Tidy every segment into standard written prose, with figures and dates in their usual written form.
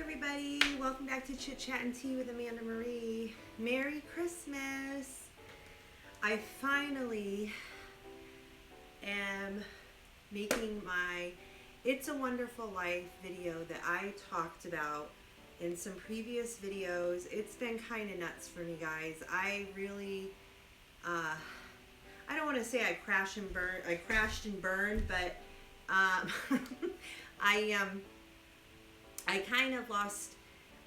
everybody. Welcome back to Chit Chat and Tea with Amanda Marie. Merry Christmas. I finally am making my It's a Wonderful Life video that I talked about in some previous videos. It's been kind of nuts for me, guys. I really, I don't want to say I crashed and burned, but I kind of lost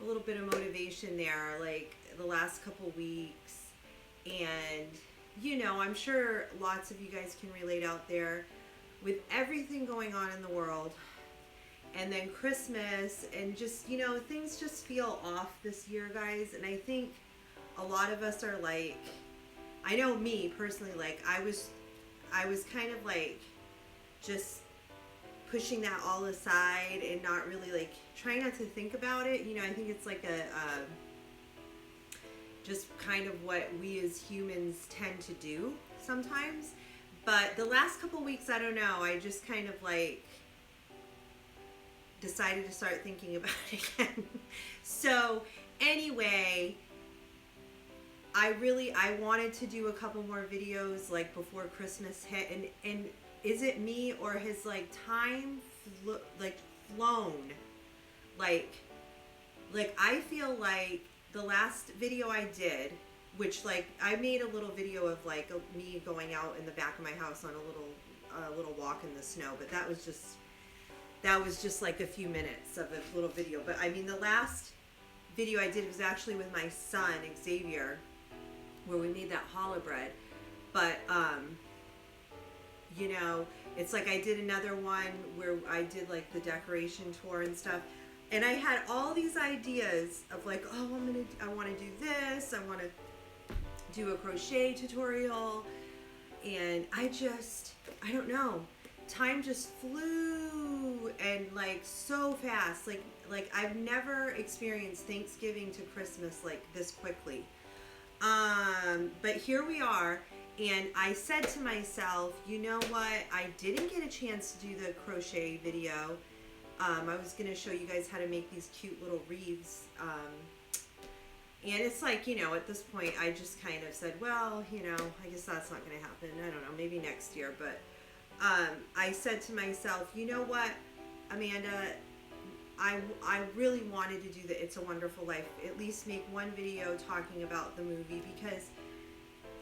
a little bit of motivation there, like the last couple weeks. And, you know, I'm sure lots of you guys can relate out there with everything going on in the world. And then Christmas and just, you know, things just feel off this year, guys. And I think a lot of us are like, I know me personally, like I was kind of like just pushing that all aside and not really like trying not to think about it. You know, I think it's like just kind of what we as humans tend to do sometimes. But the last couple weeks, I don't know, I just kind of like decided to start thinking about it again. So anyway, I wanted to do a couple more videos like before Christmas hit, and is it me or has like time flown? Like I feel like the last video I did, which like I made a little video of like me going out in the back of my house on a little walk in the snow, but that was just like a few minutes of a little video. But I mean, the last video I did was actually with my son Xavier, where we made that challah bread. But you know, it's like I did another one where I did like the decoration tour and stuff, and I had all these ideas of like, oh, I want to do this, I want to do a crochet tutorial, and I don't know, time just flew and like so fast, like I've never experienced Thanksgiving to Christmas like this quickly. But here we are, and I said to myself, you know what, I didn't get a chance to do the crochet video. I was going to show you guys how to make these cute little wreaths, and it's like, you know, at this point I just kind of said, well, you know, I guess that's not going to happen. I don't know, maybe next year. But I said to myself, you know what, Amanda, I really wanted to do the It's a Wonderful Life, at least make one video talking about the movie, because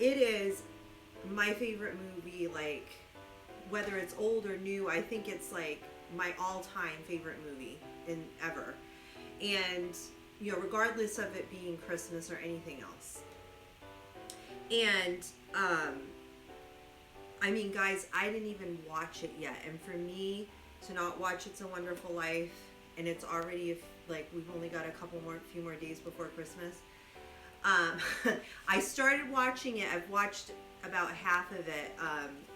it is my favorite movie. Like, whether it's old or new, I think it's like my all-time favorite movie ever. And, you know, regardless of it being Christmas or anything else. And, I mean, guys, I didn't even watch it yet. And for me to not watch It's a Wonderful Life, and it's already, like, we've only got a few more days before Christmas. I started watching it. I've watched about half of it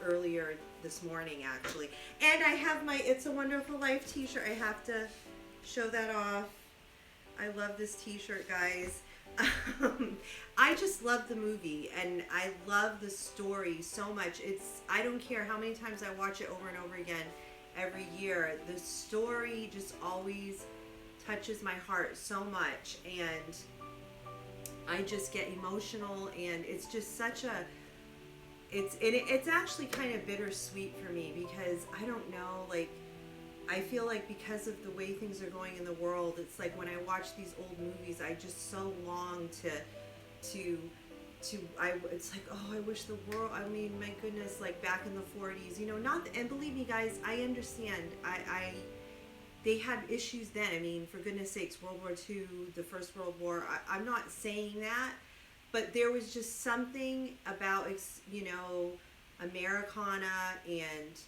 earlier this morning, actually. And I have my It's a Wonderful Life t-shirt. I have to show that off. I love this t-shirt, guys. I just love the movie, and I love the story so much. I don't care how many times I watch it over and over again every year. The story just always touches my heart so much, and I just get emotional, and it's just such a, it's actually kind of bittersweet for me, because I don't know, like, I feel like because of the way things are going in the world, it's like when I watch these old movies, I just so long it's like, oh, I wish the world, I mean, my goodness, like back in the 40s, you know, and believe me, guys, I understand, they had issues then. I mean, for goodness sakes, World War II, the First World War, I'm not saying that, but there was just something about, you know, Americana and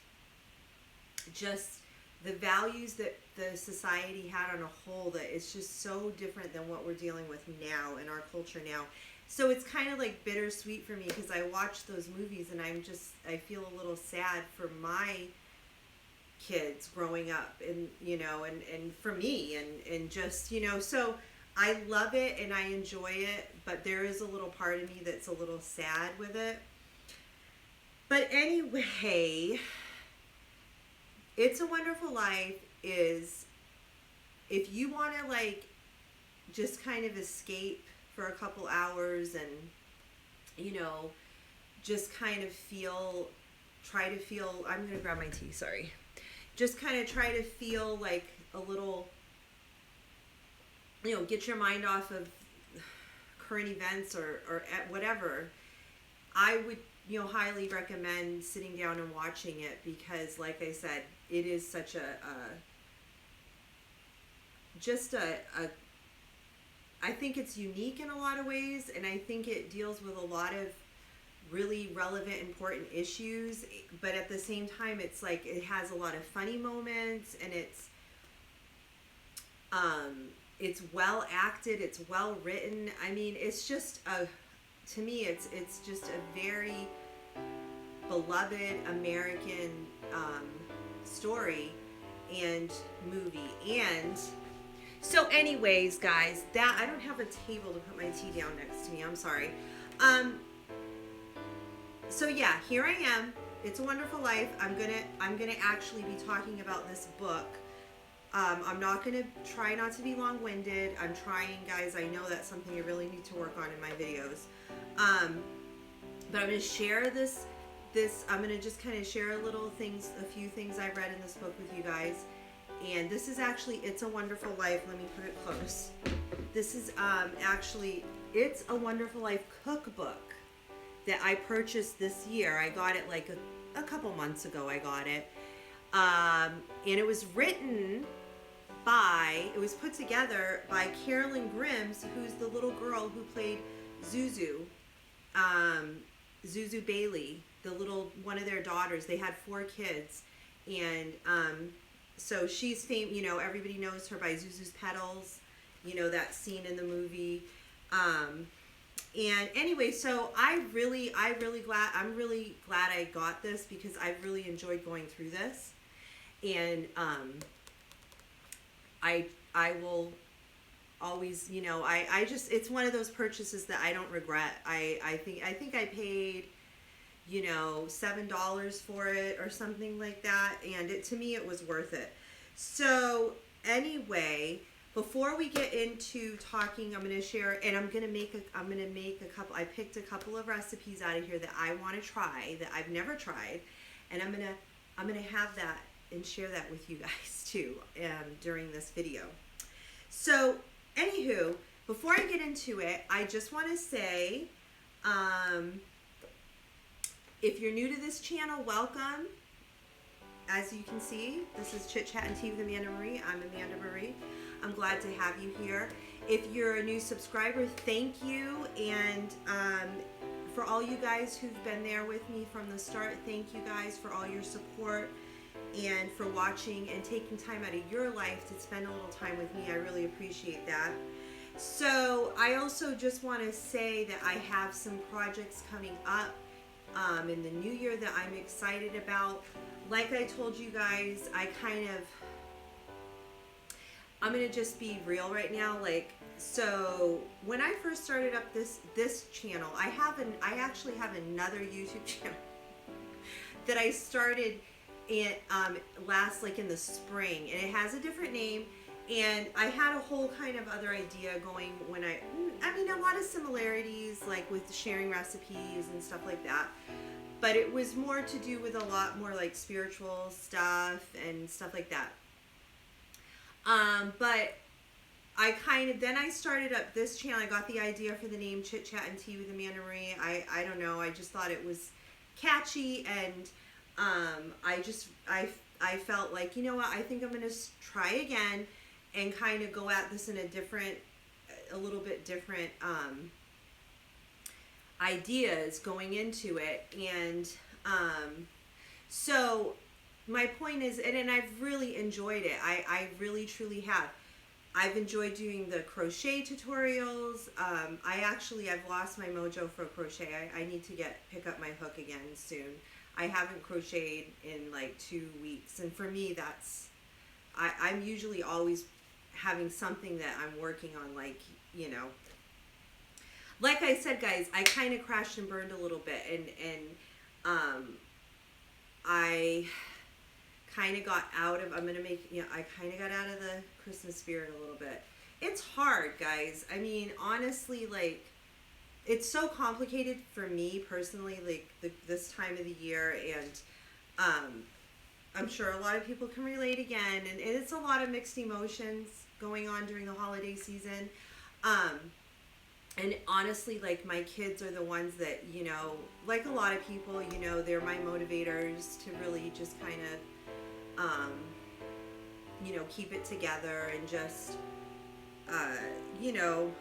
just the values that the society had on a whole, that it's just so different than what we're dealing with now in our culture now. So it's kind of like bittersweet for me, because I watch those movies and I feel a little sad for my kids growing up, and, you know, and for me, and just, you know, so I love it and I enjoy it, but there is a little part of me that's a little sad with it. But anyway, It's a Wonderful Life is if you want to like just kind of escape for a couple hours and, you know, just kind of try to feel, I'm going to grab my tea, sorry. Just kind of try to feel like a little, you know, get your mind off of current events or whatever. I would, you know, highly recommend sitting down and watching it because, like I said, it is such I think it's unique in a lot of ways, and I think it deals with a lot of really relevant, important issues, but at the same time, it's like it has a lot of funny moments, and it's well acted, it's well written. I mean, it's just to me, it's just a very beloved American story and movie. And so anyways, guys, that I don't have a table to put my tea down next to me. I'm sorry. So yeah, here I am. It's a Wonderful Life. I'm gonna actually be talking about this book. I'm not gonna try not to be long-winded. I'm trying, guys. I know that's something I really need to work on in my videos. But I'm gonna share this. I'm gonna just kind of share a few things I read in this book with you guys. And this is actually It's a Wonderful Life. Let me put it close. This is actually It's a Wonderful Life cookbook that I purchased this year. I got it like a couple months ago. I got it. And it was put together by Karolyn Grims, who's the little girl who played Zuzu Bailey, one of their daughters. They had 4 kids, and so she's famous. You know, everybody knows her by Zuzu's Petals. You know that scene in the movie. And anyway, so I'm really glad I got this because I really enjoyed going through this, and I will always, you know, I just, it's one of those purchases that I don't regret. I think I paid, you know, $7 for it or something like that, and to me it was worth it. So anyway, before we get into talking, I'm going to share, and I'm going to make a couple. I picked a couple of recipes out of here that I want to try that I've never tried, and I'm going to have that and share that with you guys too during this video. So, anywho, before I get into it, I just want to say, if you're new to this channel, welcome. As you can see, this is ChitChat and Tea with Amanda Marie. I'm Amanda Marie. I'm glad to have you here. If you're a new subscriber, thank you. And for all you guys who've been there with me from the start, thank you guys for all your support and for watching and taking time out of your life to spend a little time with me. I really appreciate that. So I also just want to say that I have some projects coming up in the new year that I'm excited about. Like I told you guys, I'm gonna just be real right now. Like, so when I first started up this channel, I actually have another YouTube channel that I started in in the spring, and it has a different name. And I had a whole kind of other idea going when I mean a lot of similarities, like with sharing recipes and stuff like that. But it was more to do with a lot more like spiritual stuff and stuff like that. But then I started up this channel. I got the idea for the name ChitChat and Tea with Amanda Marie. I don't know. I just thought it was catchy, and I felt like, you know what, I think I'm going to try again and kind of go at this in a little bit different ideas going into it. And so my point is, and I've really enjoyed it. I really truly have. I've enjoyed doing the crochet tutorials. I've lost my mojo for crochet. I need to pick up my hook again soon. I haven't crocheted in like 2 weeks, and for me I'm usually always having something that I'm working on, like, you know. Like I said, guys, I kind of crashed and burned a little bit, and I kind of got out of, I'm going to make, you know, I kind of got out of the Christmas spirit a little bit. It's hard, guys. I mean, honestly, like, it's so complicated for me personally, like this time of the year, and I'm sure a lot of people can relate again, and it's a lot of mixed emotions going on during the holiday season. And honestly, like, my kids are the ones that, you know, like a lot of people, you know, they're my motivators to really just kind of, you know, keep it together and just, you know,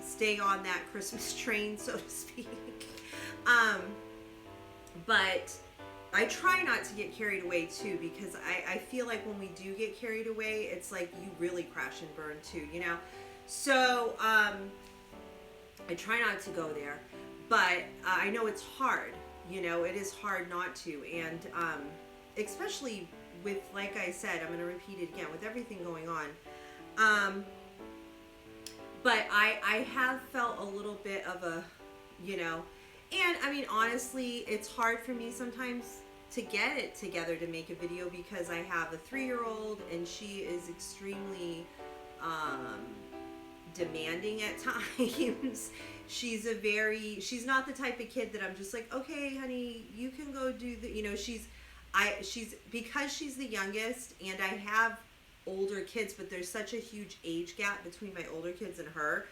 stay on that Christmas train, so to speak. But I try not to get carried away too, because I feel like when we do get carried away, it's like you really crash and burn too, you know? So, I try not to go there, but I know it's hard, you know, it is hard not to. And, especially with, like I said, I'm going to repeat it again, with everything going on. But I have felt a little bit of a, you know, and I mean, honestly, it's hard for me sometimes to get it together to make a video, because I have a 3-year-old and she is extremely demanding at times. She's not the type of kid that I'm just like, okay, honey, you can go do the, you know, she's because she's the youngest, and I have older kids, but there's such a huge age gap between my older kids and her.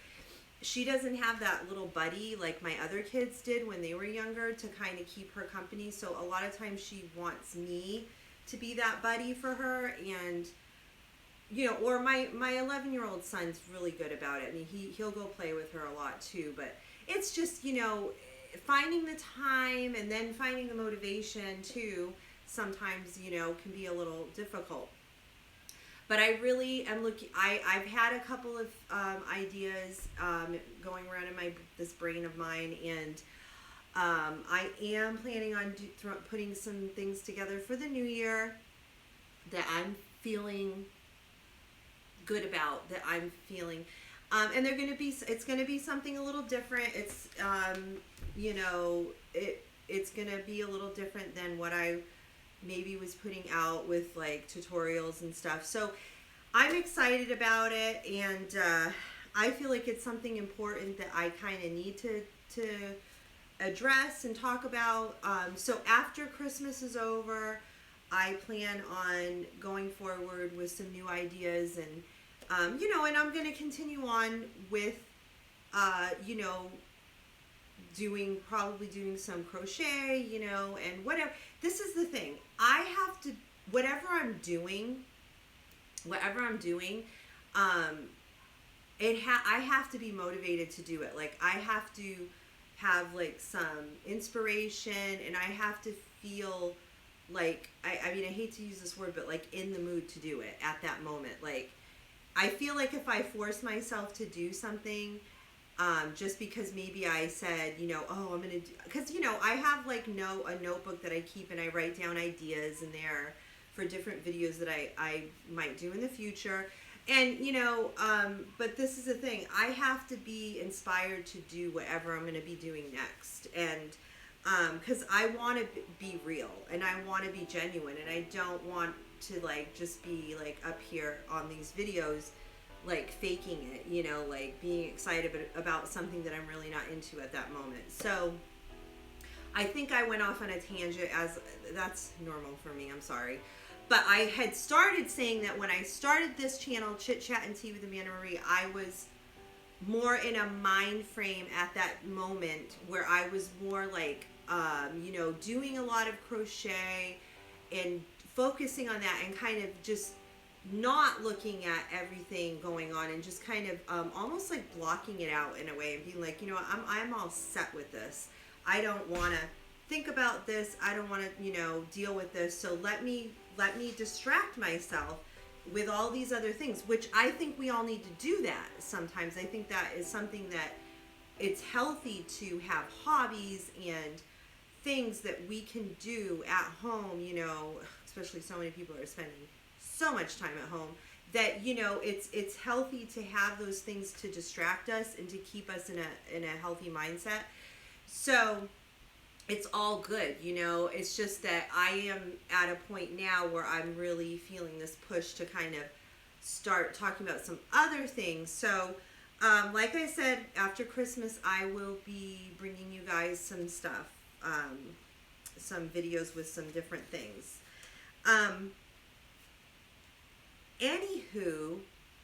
She doesn't have that little buddy like my other kids did when they were younger to kind of keep her company. So a lot of times she wants me to be that buddy for her. And, you know, or my 11-year-old son's really good about it. I mean, he'll go play with her a lot too, but it's just, you know, finding the time and then finding the motivation too sometimes, you know, can be a little difficult. But I really am looking, I've had a couple of ideas going around in this brain of mine, and I am planning on putting some things together for the new year that I'm feeling good about, that I'm feeling, and it's going to be something a little different. It's, you know, it's going to be a little different than what I maybe was putting out with like tutorials and stuff. So I'm excited about it, and I feel like it's something important that I kind of need to address and talk about. So after Christmas is over, I plan on going forward with some new ideas, and you know, and I'm going to continue on with you know, probably doing some crochet, you know, and whatever. This is the thing. I have to, whatever I'm doing, I have to be motivated to do it. Like, I have to have like some inspiration, and I have to feel like, I mean, I hate to use this word, but like in the mood to do it at that moment. Like, I feel like if I force myself to do something, just because maybe I said, you know, oh, I'm going to do, because, you know, I have like a notebook that I keep, and I write down ideas in there for different videos that I might do in the future. And, you know, but this is the thing, I have to be inspired to do whatever I'm going to be doing next. And, cause I want to be real, and I want to be genuine, and I don't want to like, just be like up here on these videos, like faking it, you know, like being excited about something that I'm really not into at that moment. So I think I went off on a tangent, as that's normal for me, I'm sorry. But I had started saying that when I started this channel, ChitChat and Tea with Amanda Marie, I was more in a mind frame at that moment where I was more like, you know, doing a lot of crochet and focusing on that, and kind of just not looking at everything going on, and just kind of almost like blocking it out in a way, and being like, you know, I'm all set with this. I don't want to think about this. I don't want to, you know, deal with this. So let me distract myself with all these other things, which I think we all need to do that sometimes. I think that is something that it's healthy to have hobbies and things that we can do at home, you know, especially so many people are spending so much time at home, that, you know, it's healthy to have those things to distract us and to keep us in a healthy mindset. So it's all good, you know. It's just that I am at a point now where I'm really feeling this push to kind of start talking about some other things. So, like I said, after Christmas, I will be bringing you guys some stuff, some videos with some different things. Anywho,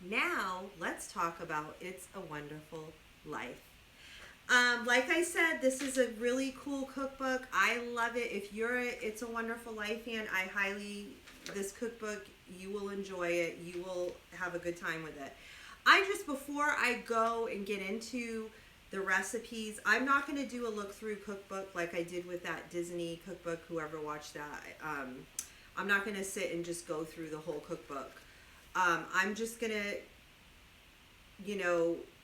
now let's talk about It's a Wonderful Life. Like I said, this is a really cool cookbook. I love it. If you're a It's a Wonderful Life fan, this cookbook, you will enjoy it. You will have a good time with it. Before I go and get into the recipes, I'm not going to do a look through cookbook like I did with that Disney cookbook, whoever watched that. I'm not going to sit and just go through the whole cookbook. I'm just going to,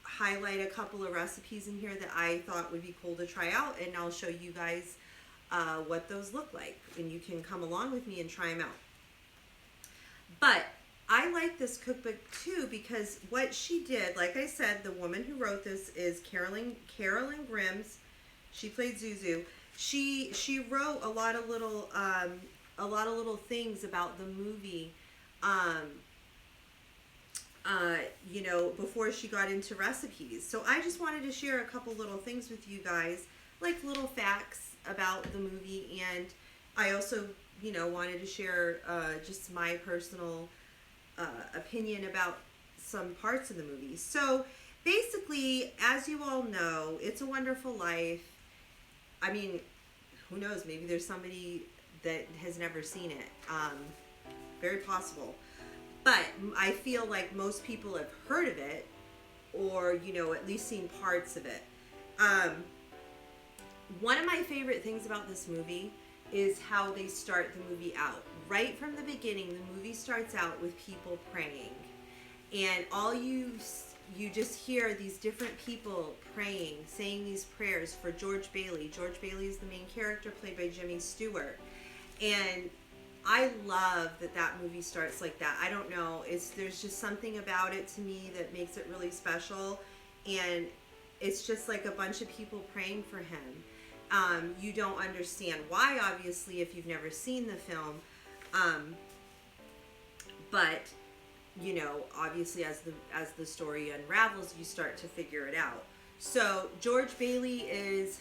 highlight a couple of recipes in here that I thought would be cool to try out, and I'll show you guys what those look like, and you can come along with me and try them out. But I like this cookbook too because what she did, like I said, the woman who wrote this is Karolyn Grims. She played Zuzu. She wrote a lot of little things about the movie. Before she got into recipes. So I just wanted to share a couple little things with you guys, like little facts about the movie, and I also, wanted to share just my personal opinion about some parts of the movie. So basically, as you all know, It's a Wonderful Life. I mean, who knows? Maybe there's somebody that has never seen it. Very possible. But I feel like most people have heard of it, or, at least seen parts of it. One of my favorite things about this movie is how they start the movie out. Right from the beginning, the movie starts out with people praying. And all you just hear these different people praying, saying these prayers for George Bailey. George Bailey is the main character, played by Jimmy Stewart. And I love that movie starts like that. I don't know. There's just something about it to me that makes it really special. And it's just like a bunch of people praying for him. You don't understand why, obviously, if you've never seen the film. But, obviously as the story unravels, you start to figure it out. So George Bailey is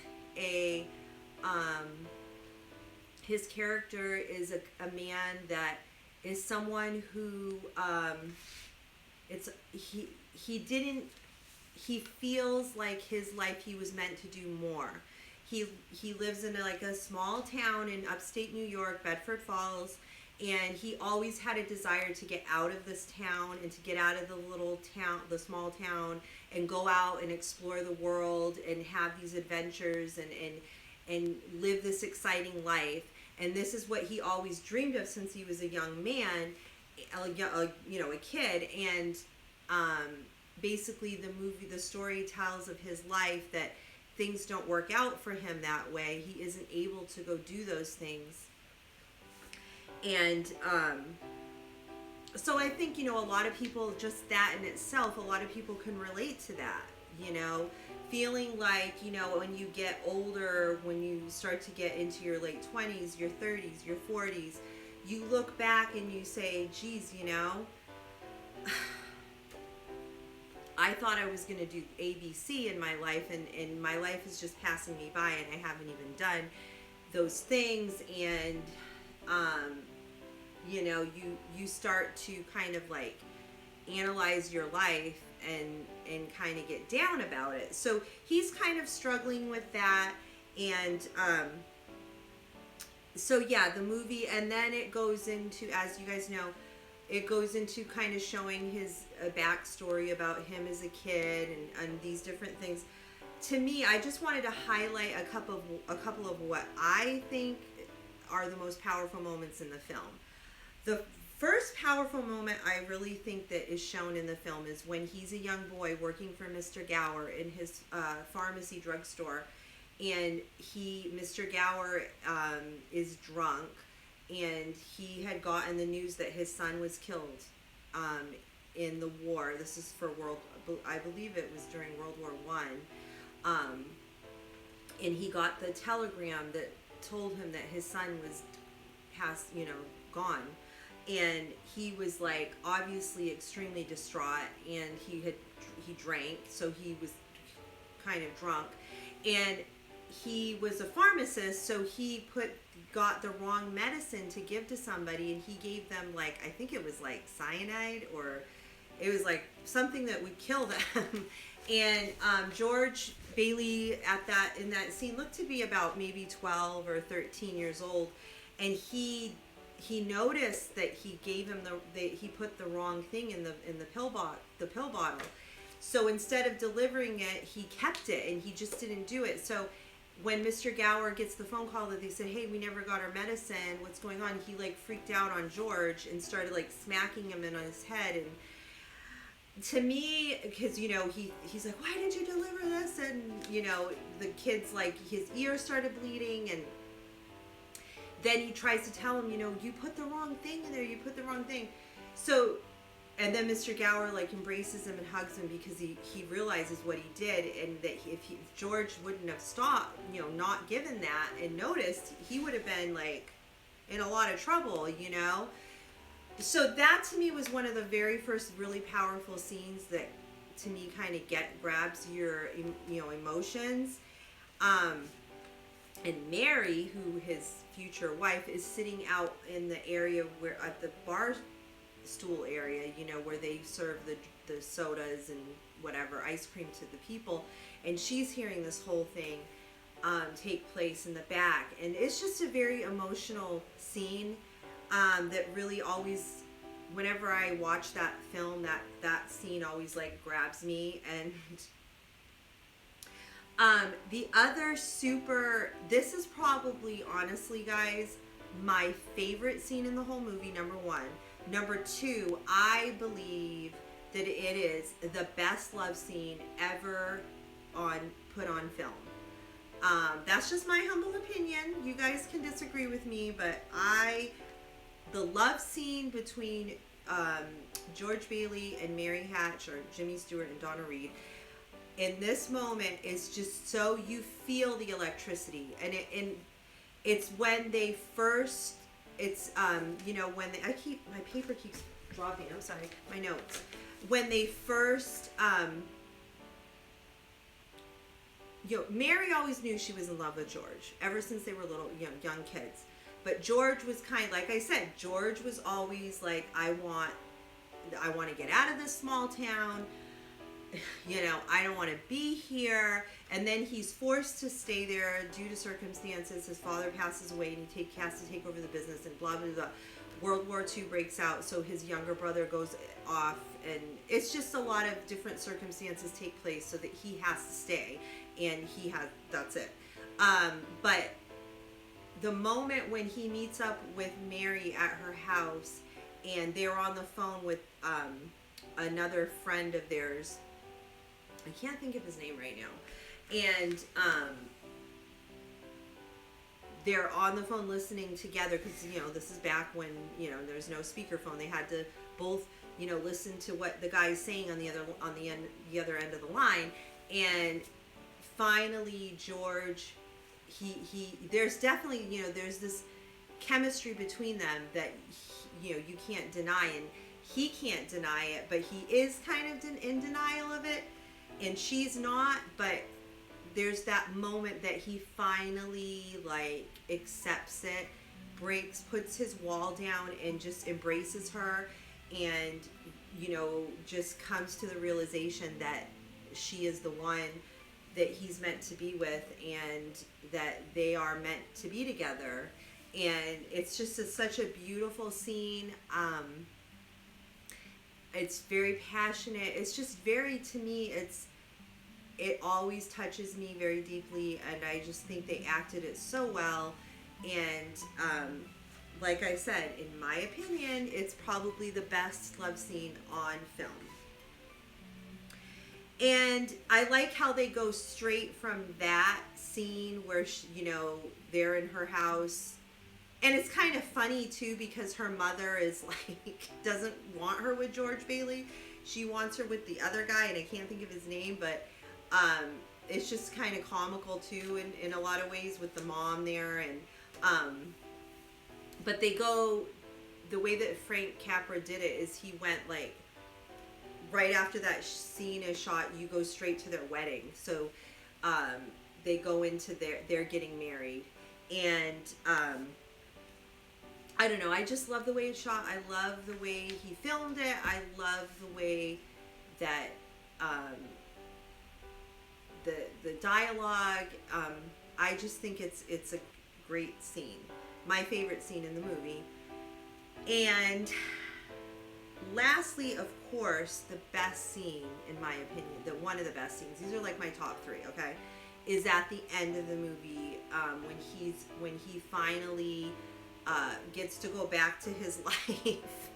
his character is a man that is someone who he feels like his life, he was meant to do more. He lives in a small town in upstate New York, Bedford Falls, and he always had a desire to get out of this town and to get out of the small town, and go out and explore the world and have these adventures and live this exciting life. And this is what he always dreamed of since he was a young man, a kid. And basically the story tells of his life that things don't work out for him that way. He isn't able to go do those things. And so I think, a lot of people, just that in itself, a lot of people can relate to that, feeling like, when you get older, when you start to get into your late 20s, your 30s, your 40s, you look back and you say, geez, I thought I was going to do ABC in my life, and my life is just passing me by, and I haven't even done those things. And, you start to kind of analyze your life and kind of get down about it. So he's kind of struggling with that. And so yeah, the movie, and then it goes into, as you guys know, it goes into kind of showing his backstory about him as a kid and these different things. To me, I just wanted to highlight a couple of what I think are the most powerful moments in the film. The first powerful moment I really think that is shown in the film is when he's a young boy working for Mr. Gower in his pharmacy drugstore, and Mr. Gower is drunk, and he had gotten the news that his son was killed in the war. This is for I believe it was during World War I. and he got the telegram that told him that his son was gone. And he was like obviously extremely distraught, and he drank, so he was kind of drunk, and he was a pharmacist, so he got the wrong medicine to give to somebody, and he gave them, like, I think it was like cyanide, or it was like something that would kill them. And George Bailey in that scene looked to be about maybe 12 or 13 years old, and he noticed that he gave him he put the wrong thing in the pill bottle. So instead of delivering it, he kept it, and he just didn't do it. So when Mr. Gower gets the phone call that they said, "Hey, we never got our medicine, what's going on?" He like freaked out on George and started like smacking him on his head. And to me, because he's like, "Why did you deliver this?" And the kid's like, his ear started bleeding, and then he tries to tell him, "You put the wrong thing in there, you put the wrong thing." So, and then Mr. Gower like embraces him and hugs him, because he realizes what he did, and that if George wouldn't have stopped, not given that and noticed, he would have been like in a lot of trouble, So that to me was one of the very first really powerful scenes that to me kind of grabs your emotions. And Mary, who his future wife, is sitting out in the area where at the bar stool area, where they serve the sodas and whatever ice cream to the people, and she's hearing this whole thing take place in the back, and it's just a very emotional scene that really always, whenever I watch that film, that scene always like grabs me. And the other this is probably, honestly guys, my favorite scene in the whole movie, number one. Number two, I believe that it is the best love scene ever put on film. That's just my humble opinion. You guys can disagree with me, but the love scene between George Bailey and Mary Hatch, or Jimmy Stewart and Donna Reed, in this moment is just so, you feel the electricity, and it's when they first, it's when my paper keeps dropping, I'm sorry, my notes, when they first Mary always knew she was in love with George ever since they were little young kids, but George was like I said, George was always like, I want to get out of this small town. I don't want to be here. And then he's forced to stay there due to circumstances. His father passes away, and he has to take over the business, and blah, blah, blah. World War II breaks out, so his younger brother goes off, and it's just a lot of different circumstances take place so that he has to stay, and that's it. But the moment when he meets up with Mary at her house, and they're on the phone with another friend of theirs, I can't think of his name right now, and they're on the phone listening together, because this is back when there's no speakerphone. They had to both listen to what the guy's saying on the other end of the line. And finally George, there's definitely there's this chemistry between them that you can't deny, and he can't deny it, but he is kind of in denial of it, and she's not. But there's that moment that he finally like accepts it, puts his wall down, and just embraces her, and just comes to the realization that she is the one that he's meant to be with, and that they are meant to be together. And it's just such a beautiful scene. It's very passionate. It's just very, to me, it always touches me very deeply, and I just think they acted it so well. And like I said, in my opinion, it's probably the best love scene on film. And I like how they go straight from that scene where they're in her house. And it's kind of funny too, because her mother is like, doesn't want her with George Bailey. She wants her with the other guy, and I can't think of his name, but it's just kind of comical too in a lot of ways with the mom there. And but they go, the way that Frank Capra did it is he went like right after that scene is shot, you go straight to their wedding. So they go into they're getting married. And I don't know, I just love the way it's shot. I love the way he filmed it. I love the way that the dialogue. I just think it's a great scene. My favorite scene in the movie. And lastly, of course, the best scene, in my opinion, one of the best scenes, these are like my top 3, okay, is at the end of the movie, when he finally gets to go back to his life,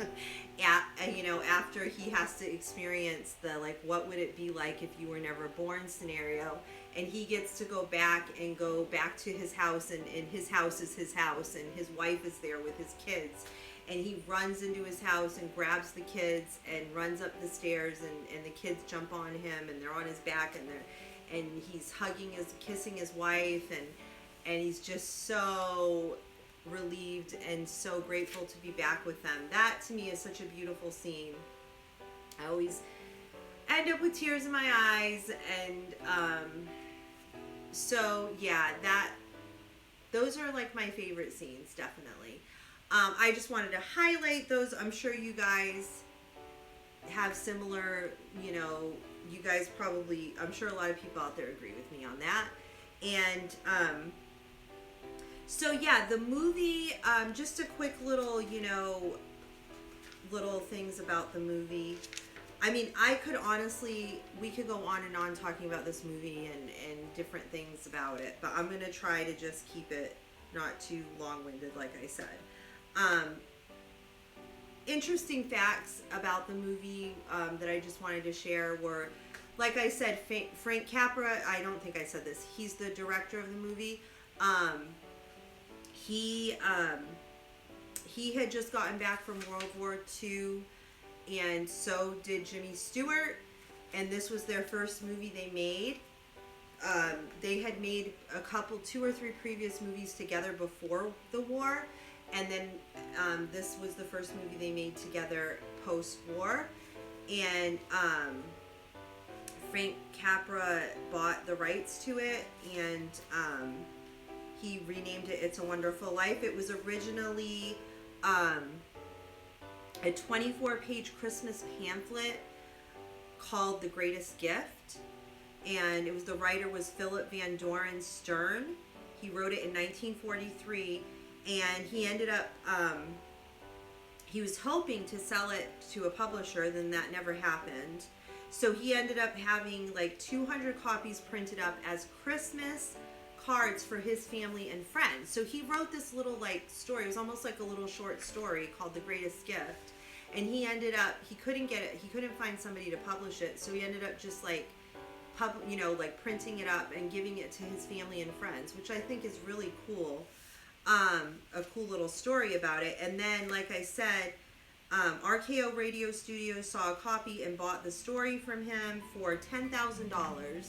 after he has to experience the, like, what would it be like if you were never born scenario, and he gets to go back to his house, and his house is his house, and his wife is there with his kids. And he runs into his house and grabs the kids and runs up the stairs, and the kids jump on him, and they're on his back, and he's kissing his wife, and he's just so relieved and so grateful to be back with them. That to me is such a beautiful scene. I always end up with tears in my eyes, and so yeah, those are like my favorite scenes, definitely. I just wanted to highlight those. I'm sure you guys have similar, you guys probably, I'm sure a lot of people out there agree with me on that. And so yeah, the movie, just a quick little, little things about the movie. I mean, we could go on and on talking about this movie and different things about it, but I'm going to try to just keep it not too long-winded, like I said. Interesting facts about the movie that I just wanted to share were, like I said, Frank Capra, I don't think I said this, he's the director of the movie. He had just gotten back from World War II, and so did Jimmy Stewart, and this was their first movie they made. They had made 2 or 3 previous movies together before the war, and then this was the first movie they made together post-war. And Frank Capra bought the rights to it, and he renamed it It's a Wonderful Life. It was originally a 24-page Christmas pamphlet called The Greatest Gift, and the writer was Philip Van Doren Stern. He wrote it in 1943, and he ended up, he was hoping to sell it to a publisher, then that never happened. So he ended up having like 200 copies printed up as Christmas cards for his family and friends. So he wrote this little like story. It was almost like a little short story called The Greatest Gift. And he ended up, he couldn't get it, he couldn't find somebody to publish it. So he ended up just like, like printing it up and giving it to his family and friends, which I think is really cool. A cool little story about it. And then, like I said, RKO Radio Studios saw a copy and bought the story from him for $10,000.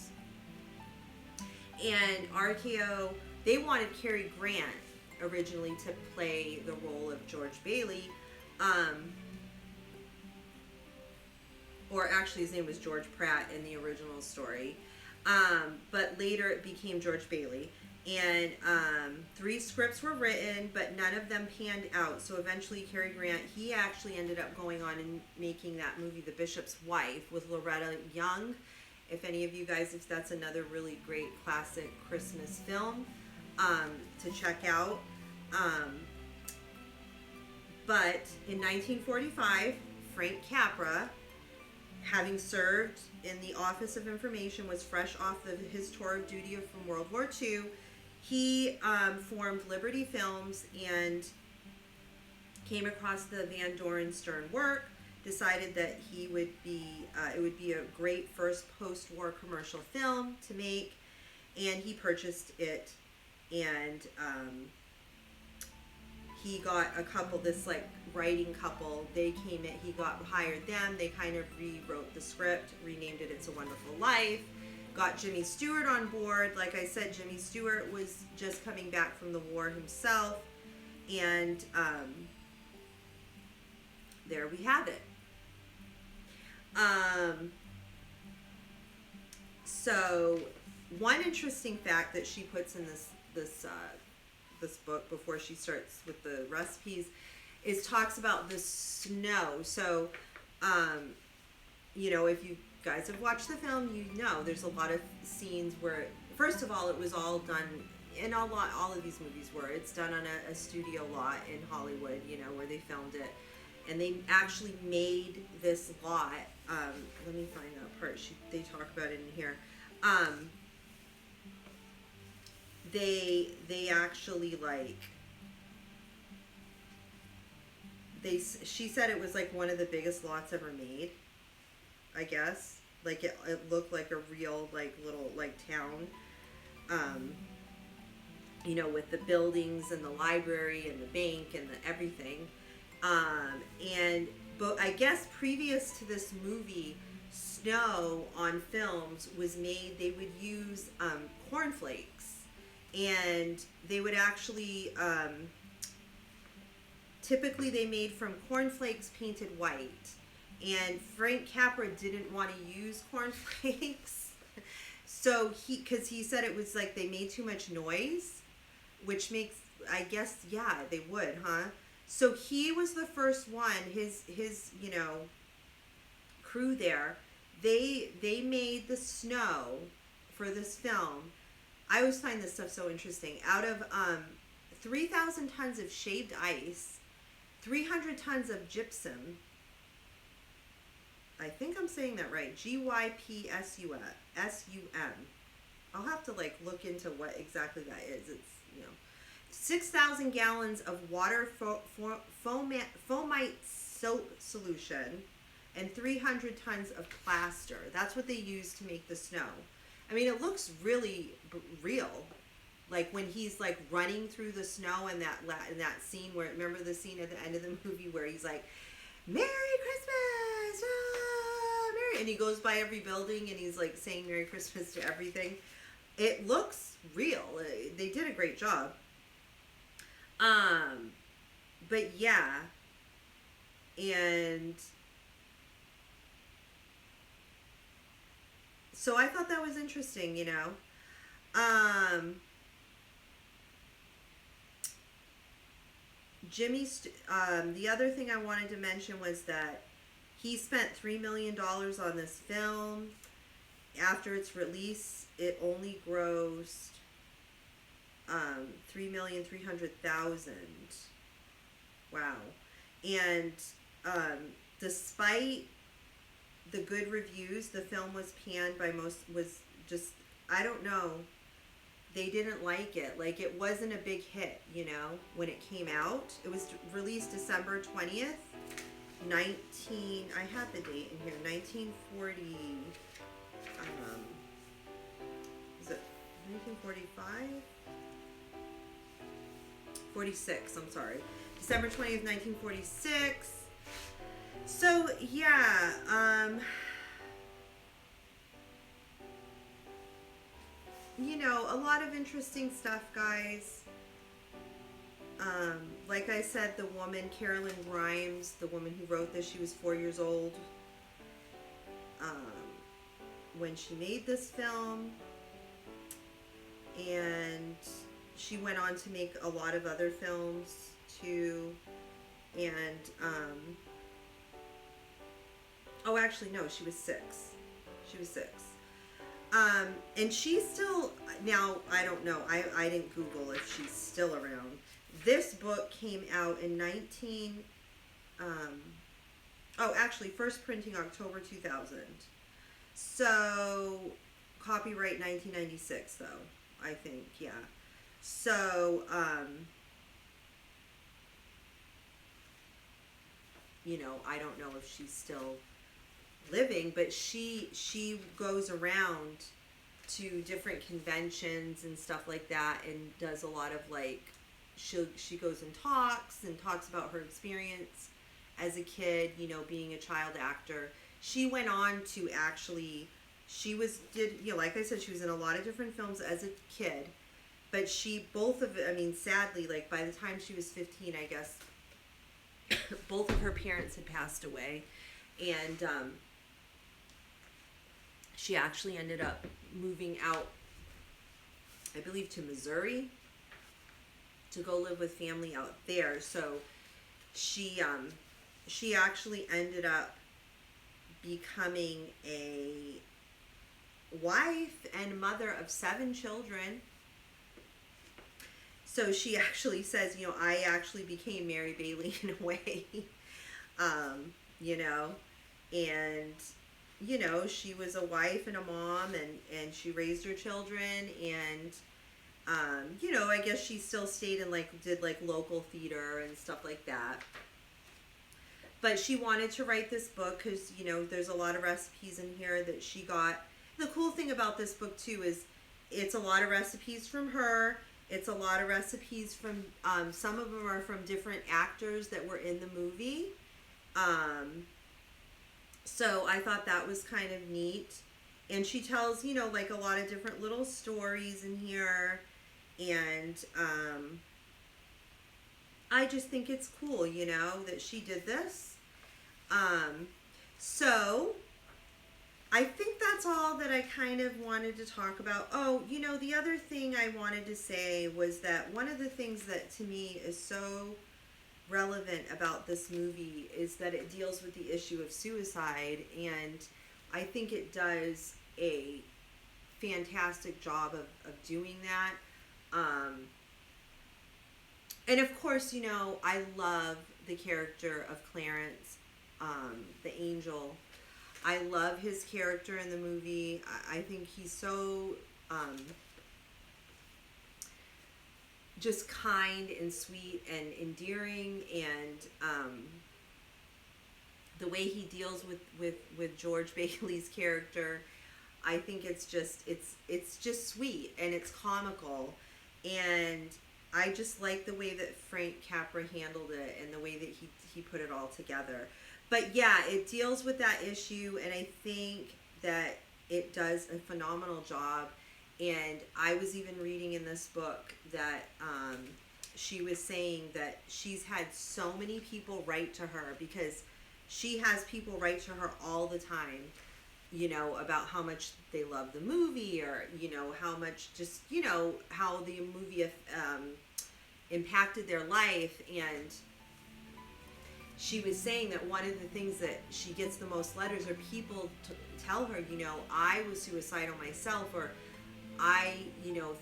And RKO, they wanted Cary Grant originally to play the role of George Bailey. Or actually his name was George Pratt in the original story. But later it became George Bailey. And 3 scripts were written, but none of them panned out. So eventually Cary Grant, he actually ended up going on and making that movie The Bishop's Wife with Loretta Young. If any of you guys, if that's another really great classic Christmas film to check out. But in 1945, Frank Capra, having served in the Office of Information, was fresh off his tour of duty from World War II. He formed Liberty Films and came across the Van Doren Stern work, decided that it would be a great first post-war commercial film to make, and he purchased it. And he got a couple, this like writing couple, they came in, he hired them, they kind of rewrote the script, renamed it It's a Wonderful Life, got Jimmy Stewart on board. Like I said, Jimmy Stewart was just coming back from the war himself. And there we have it. So one interesting fact that she puts in this book before she starts with the recipes is talks about the snow. So, you know, if you guys have watched the film, you know there's a lot of scenes where, first of all, it was all done, and all of these movies were, it's done on a studio lot in Hollywood, you know, where they filmed it. And they actually made this lot. Let me find that part. They talk about it in here. They actually she said it was like one of the biggest lots ever made, I guess. Like it looked like a real like little like town. You know, with the buildings and the library and the bank and the everything. But I guess previous to this movie, snow on films was made, they would use cornflakes, and they would actually, typically they made from cornflakes painted white, and Frank Capra didn't want to use cornflakes, so because he said it was like they made too much noise, which makes, I guess, yeah, they would, huh? So he was the first one, his you know, crew there, they made the snow for this film. I always find this stuff so interesting. Out of 3,000 tons of shaved ice, 300 tons of gypsum, I think I'm saying that right, GYPSUM. I'll have to like look into what exactly that is. It's, you know, 6,000 gallons of water foamite soap solution, and 300 tons of plaster. That's what they use to make the snow. I mean, it looks really real. Like when he's like running through the snow in that scene where, remember the scene at the end of the movie where he's like, "Merry Christmas, ah, Merry," and he goes by every building and he's like saying Merry Christmas to everything. It looks real. They did a great job. But yeah, and so I thought that was interesting, you know. The other thing I wanted to mention was that he spent $3 million on this film. After its release, it only grossed $3,300,000. Wow. And despite the good reviews, the film was panned by I don't know, they didn't like it. Like, it wasn't a big hit, you know, when it came out. It was released December 20th, I had the date in here, 1940, is it 1945? 46, I'm sorry. December 20th, 1946. So, yeah, you know, a lot of interesting stuff, guys. Like I said, the woman, Karolyn Grimes, the woman who wrote this, she was 4 years old when she made this film. And she went on to make a lot of other films too. And oh, actually no, she was 6. And she's still, now I don't know, I didn't Google if she's still around. This book came out in actually first printing October 2000. So copyright 1996 though, I think, yeah. So, you know, I don't know if she's still living, but she goes around to different conventions and stuff like that, and does a lot of like, she goes and talks about her experience as a kid, you know, being a child actor. She went on to actually she like I said, she was in a lot of different films as a kid, but sadly, like by the time she was 15, I guess, both of her parents had passed away, and she actually ended up moving out, I believe, to Missouri to go live with family out there. So she actually ended up becoming a wife and mother of 7 children. So she actually says, I actually became Mary Bailey in a way, and, she was a wife and a mom, and she raised her children, and, I guess she still stayed and, did, local theater and stuff like that. But she wanted to write this book because, there's a lot of recipes in here that she got. The cool thing about this book, too, is it's a lot of recipes from her. It's a lot of recipes from, some of them are from different actors that were in the movie. So I thought that was kind of neat. And she tells, a lot of different little stories in here. And I just think it's cool, that she did this. So I think that's all that I kind of wanted to talk about. Oh, the other thing I wanted to say was that one of the things that to me is so relevant about this movie is that it deals with the issue of suicide, and I think it does a fantastic job of doing that. And of course, I love the character of Clarence, the angel. I love his character in the movie. I think he's so just kind and sweet and endearing, and the way he deals with George Bailey's character, I think it's just sweet and it's comical, and I just like the way that Frank Capra handled it and the way that he put it all together. But yeah, it deals with that issue, and I think that it does a phenomenal job. And I was even reading in this book that she was saying that she's had so many people write to her, because she has people write to her all the time, about how much they love the movie, or, how much just, how the movie impacted their life. And she was saying that one of the things that she gets the most letters are people to tell her, I was suicidal myself, or I,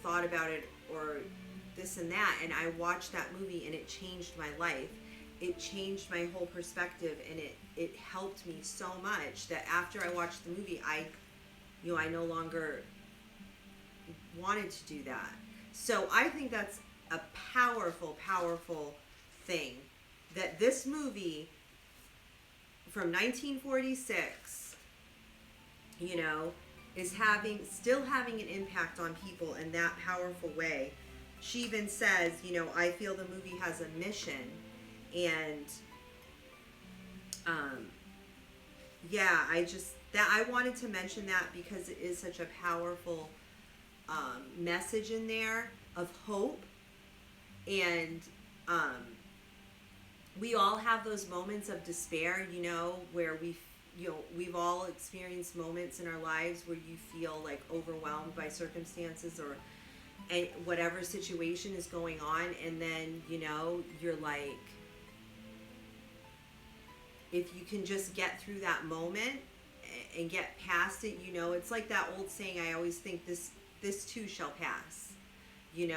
thought about it, or this and that, and I watched that movie and it changed my life. It changed my whole perspective, and it helped me so much that after I watched the movie, I no longer wanted to do that. So I think that's a powerful, powerful thing, that this movie from 1946, is still having an impact on people in that powerful way. She even says, I feel the movie has a mission, and I wanted to mention that because it is such a powerful message in there of hope. And we all have those moments of despair, where we've all experienced moments in our lives where you feel like overwhelmed by circumstances or whatever situation is going on, and then you're like, if you can just get through that moment and get past it, it's like that old saying, I always think, this too shall pass. You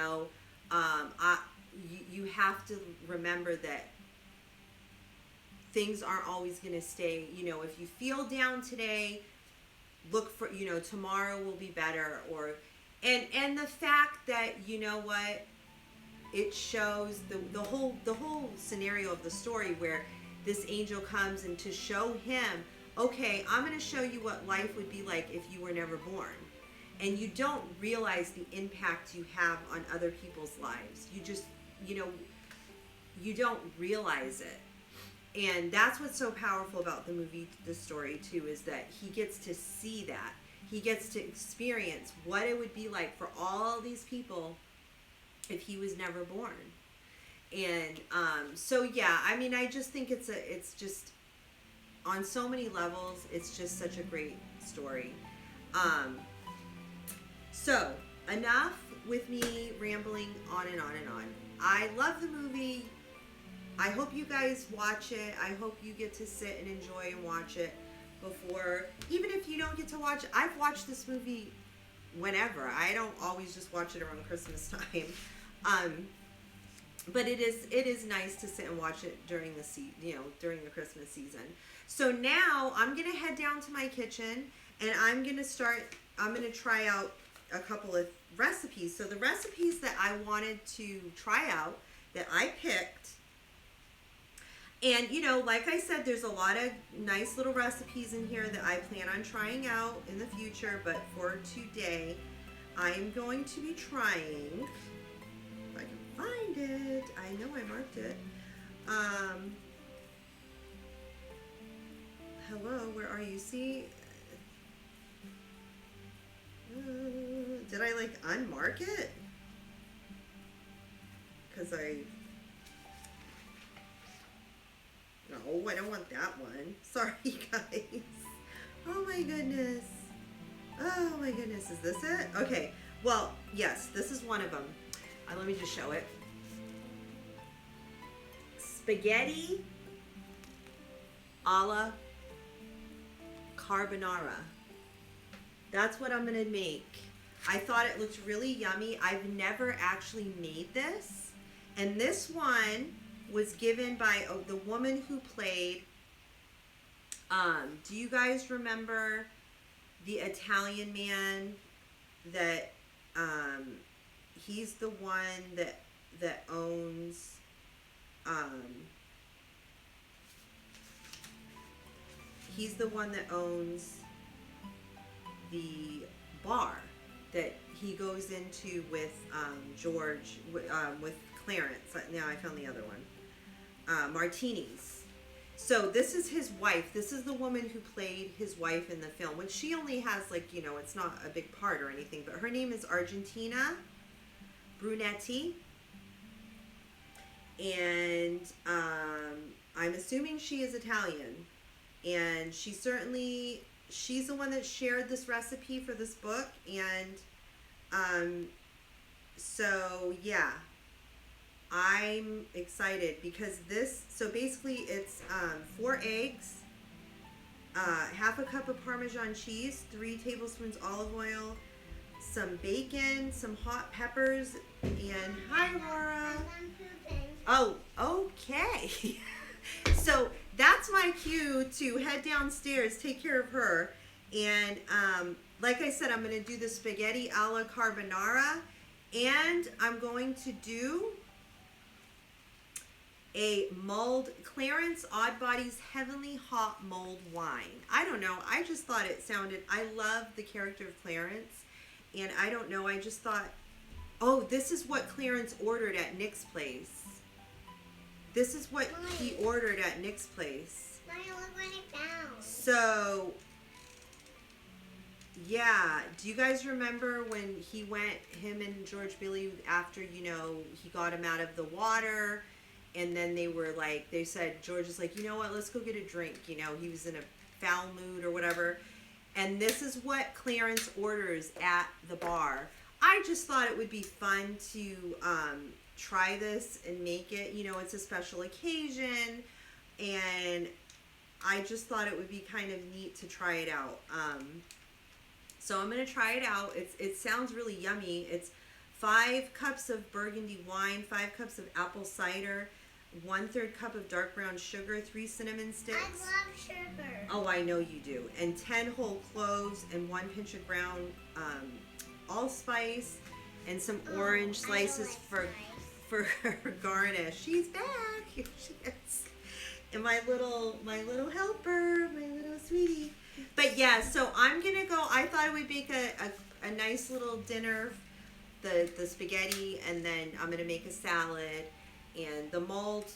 have to remember that things aren't always going to stay. If you feel down today, look for, tomorrow will be better. And the fact that, it shows the whole scenario of the story where this angel comes, and to show him, okay, I'm going to show you what life would be like if you were never born. And you don't realize the impact you have on other people's lives. You just, you don't realize it. And that's what's so powerful about the movie, the story too, is that he gets to see that. he gets to experience what it would be like for all these people if he was never born. And so yeah, I mean, I just think it's just on so many levels, it's just such a great story. So enough with me rambling on and on and on. I love the movie. I hope you guys watch it. I hope you get to sit and enjoy and watch it before, even if you don't get to watch it. I've watched this movie whenever. I don't always just watch it around Christmas time. But it is nice to sit and watch it during the during the Christmas season. So now I'm gonna head down to my kitchen and I'm gonna try out a couple of recipes. So the recipes that I wanted to try out that I picked, and like I said, there's a lot of nice little recipes in here that I plan on trying out in the future, but for today I am going to be trying, if I can find it, I know I marked it. Hello, where are you? See? Did I like unmark it? Because no, I don't want that one. Sorry, guys. Oh my goodness. Oh my goodness, is this it? Okay, well, yes, this is one of them. Let me just show it. Spaghetti alla carbonara. That's what I'm gonna make. I thought it looked really yummy. I've never actually made this. And this one was given by the woman who played, do you guys remember the Italian man that, he's the one that owns, he's the one that owns the bar that he goes into with George, with Clarence. Now I found the other one. Martini's. So this is his wife. This is the woman who played his wife in the film, which she only has it's not a big part or anything, but her name is Argentina Brunetti. And I'm assuming she is Italian. And she's the one that shared this recipe for this book. And so yeah, I'm excited because so basically it's 4 eggs, half a cup of Parmesan cheese, 3 tablespoons olive oil, some bacon, some hot peppers, and hi Laura. Oh, okay. So that's my cue to head downstairs, take care of her. And like I said, I'm going to do the spaghetti alla carbonara, and I'm going to do a mulled, Clarence Oddbody's Heavenly Hot Mulled Wine. I don't know, I just thought it sounded, I love the character of Clarence, and I don't know, I just thought, oh, this is what Clarence ordered at Nick's place. This is what he ordered at Nick's place. So, yeah, do you guys remember when he went, him and George Billy, after, he got him out of the water, and then they said, George is like, you know what, let's go get a drink. He was in a foul mood or whatever. And this is what Clarence orders at the bar. I just thought it would be fun to try this and make it. It's a special occasion, and I just thought it would be kind of neat to try it out. So I'm going to try it out. It sounds really yummy. It's 5 cups of burgundy wine, 5 cups of apple cider, 1/3 cup of dark brown sugar, 3 cinnamon sticks. I love sugar. Oh, I know you do. And 10 whole cloves and 1 pinch of ground allspice, and some orange slices for garnish. She's back. Here she is. And my little helper, my little sweetie. But yeah, so I'm gonna go. I thought I would make a nice little dinner, the spaghetti, and then I'm gonna make a salad, and the mulled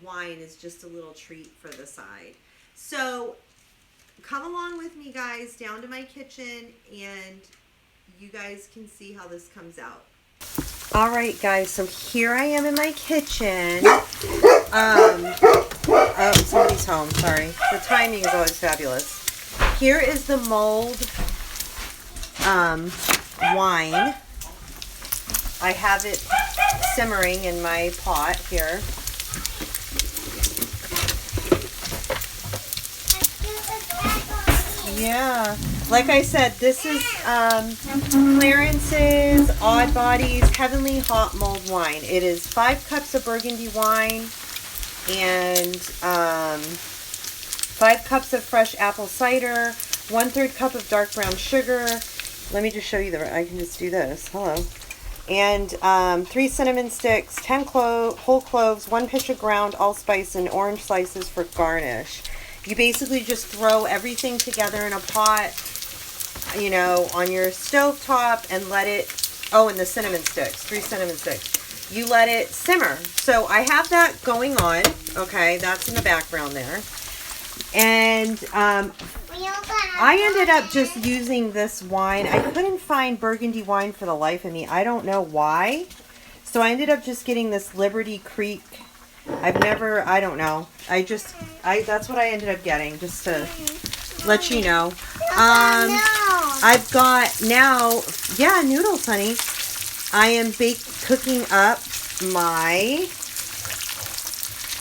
wine is just a little treat for the side. So come along with me, guys, down to my kitchen, and you guys can see how this comes out. All right, guys, so here I am in my kitchen. Oh, somebody's home, sorry. The timing is always fabulous. Here is the mulled wine. I have it simmering in my pot here. Yeah, like I said, this is Clarence's Oddbody's Heavenly Hot Mulled Wine. It is 5 cups of burgundy wine and 5 cups of fresh apple cider, 1/3 cup of dark brown sugar. Let me just show you I can just do this. Hello. And 3 cinnamon sticks, 10 whole cloves, 1 pinch of ground allspice, and orange slices for garnish. You basically just throw everything together in a pot, you know, on your stove top and let it, oh, and the cinnamon sticks, 3 cinnamon sticks. You let it simmer. So I have that going on, okay, that's in the background there. And I ended up just using this wine. I couldn't find burgundy wine for the life of me. I don't know why. So I ended up just getting this Liberty Creek. I don't know. That's what I ended up getting, just to let you know. I've got now, yeah, noodles, honey. I am cooking up my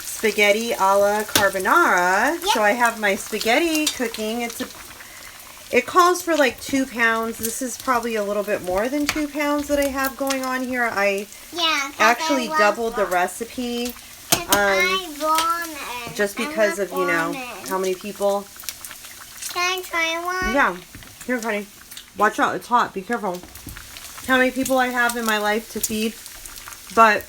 spaghetti alla carbonara. Yep. So I have my spaghetti cooking. It calls for like 2 pounds. This is probably a little bit more than 2 pounds that I have going on here. I actually doubled the recipe. Just because of, you know, how many people. Can I try one? Yeah. Here, honey. Watch out. It's hot. Be careful. How many people I have in my life to feed. But,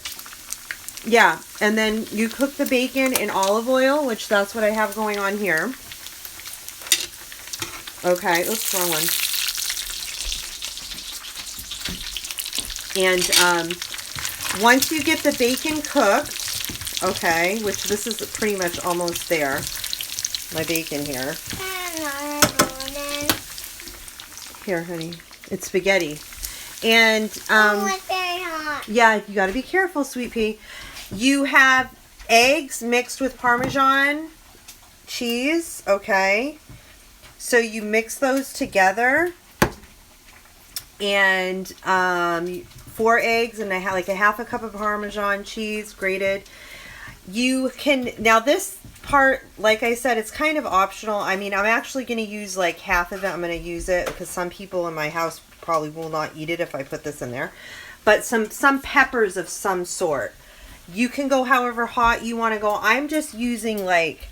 yeah. And then you cook the bacon in olive oil, which that's what I have going on here. Okay. Oops, wrong one. And once you get the bacon cooked, okay, which this is pretty much almost there. My bacon here. Here, honey. It's spaghetti. And, it's very hot. Yeah, you gotta be careful, sweet pea. You have eggs mixed with Parmesan cheese, okay? So you mix those together. And, 4 eggs and like a half a cup of Parmesan cheese, grated. You can, now this part, like I said, it's kind of optional. I mean, I'm actually going to use like half of it. I'm going to use it because some people in my house probably will not eat it if I put this in there. But some peppers of some sort. You can go however hot you want to go. I'm just using like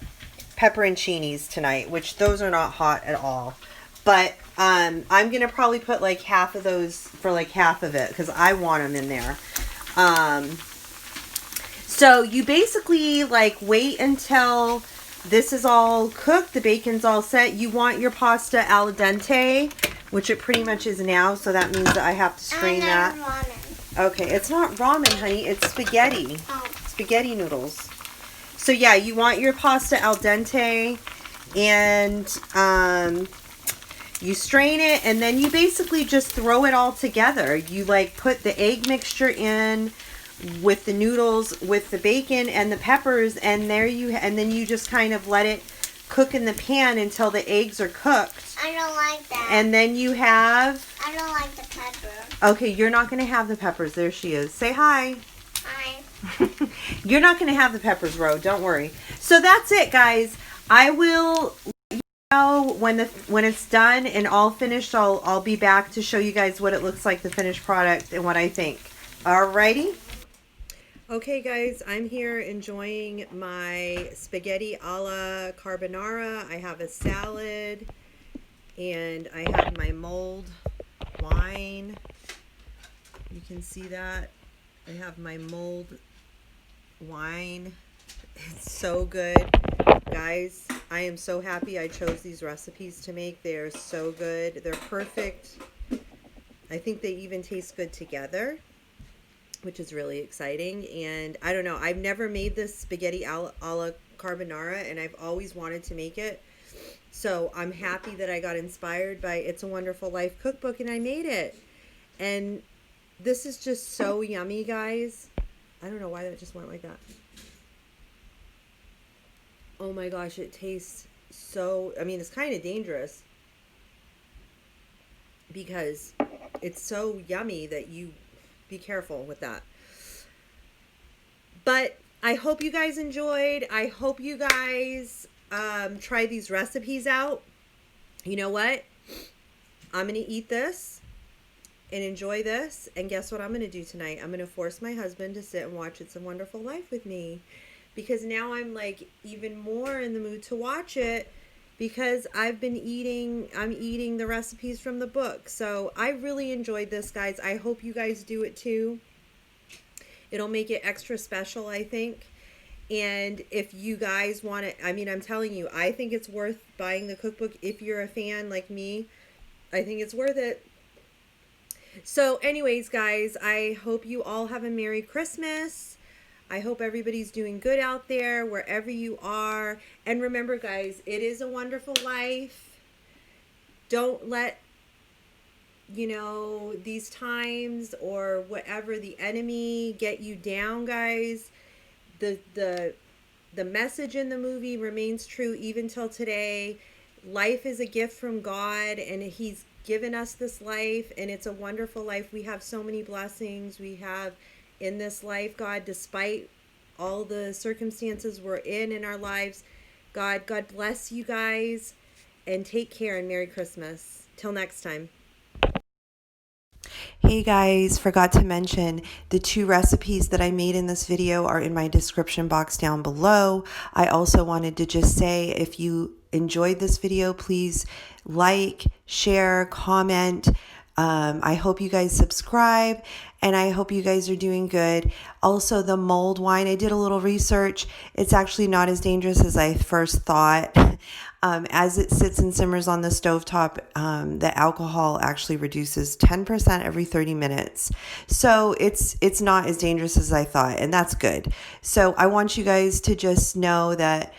pepperoncinis tonight, which those are not hot at all. But I'm going to probably put like half of those for like half of it because I want them in there. So you basically like wait until this is all cooked, the bacon's all set. You want your pasta al dente, which it pretty much is now, so that means that I have to strain that. Ramen. Okay, it's not ramen, honey, it's spaghetti. Oh. Spaghetti noodles. So yeah, you want your pasta al dente, and you strain it, and then you basically just throw it all together. You like put the egg mixture in with the noodles, with the bacon and the peppers, and then you just kind of let it cook in the pan until the eggs are cooked. I don't like that. And then you have... I don't like the pepper. Okay, you're not going to have the peppers. There she is. Say hi. Hi. You're not going to have the peppers, Ro. Don't worry. So that's it, guys. I will let you know when it's done and all finished. I'll be back to show you guys what it looks like, the finished product, and what I think. Alrighty. Okay, guys, I'm here enjoying my spaghetti alla carbonara. I have a salad, and I have my mulled wine. You can see that. I have my mulled wine. It's so good. Guys, I am so happy I chose these recipes to make. They are so good. They're perfect. I think they even taste good together, which is really exciting. And I don't know, I've never made this spaghetti alla carbonara, and I've always wanted to make it. So I'm happy that I got inspired by It's a Wonderful Life cookbook and I made it. And this is just so yummy, guys. I don't know why that just went like that. Oh my gosh, it tastes so, I mean, it's kind of dangerous because it's so yummy that you be careful with that. But I hope you guys enjoyed. I hope you guys try these recipes out. You know what? I'm going to eat this and enjoy this. And guess what I'm going to do tonight? I'm going to force my husband to sit and watch It's a Wonderful Life with me. Because now I'm like even more in the mood to watch it because I'm eating the recipes from the book. So I really enjoyed this, guys. I hope you guys do it too. It'll make it extra special, I think. And if you guys want it, I mean, I'm telling you, I think it's worth buying the cookbook. If you're a fan like me, I think it's worth it. So anyways, guys, I hope you all have a Merry Christmas. I hope everybody's doing good out there, wherever you are. And remember, guys, it is a wonderful life. Don't let, you know, these times or whatever, the enemy get you down, guys. The message in the movie remains true even till today. Life is a gift from God, and He's given us this life, and it's a wonderful life. We have so many blessings we have in this life, God, despite all the circumstances we're in our lives. God bless you guys, and take care, and Merry Christmas. Till next time. Hey guys, forgot to mention the 2 recipes that I made in this video are in my description box down below. I also wanted to just say, if you enjoyed this video, please like, share, comment. I hope you guys subscribe, and I hope you guys are doing good. Also, the mulled wine, I did a little research. It's actually not as dangerous as I first thought. As it sits and simmers on the stovetop, the alcohol actually reduces 10% every 30 minutes. So it's not as dangerous as I thought, and that's good. So I want you guys to just know that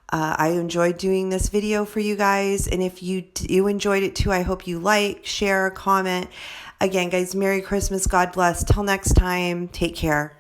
I enjoyed doing this video for you guys. And if you enjoyed it too, I hope you like, share, comment. Again, guys, Merry Christmas. God bless. Till next time, take care.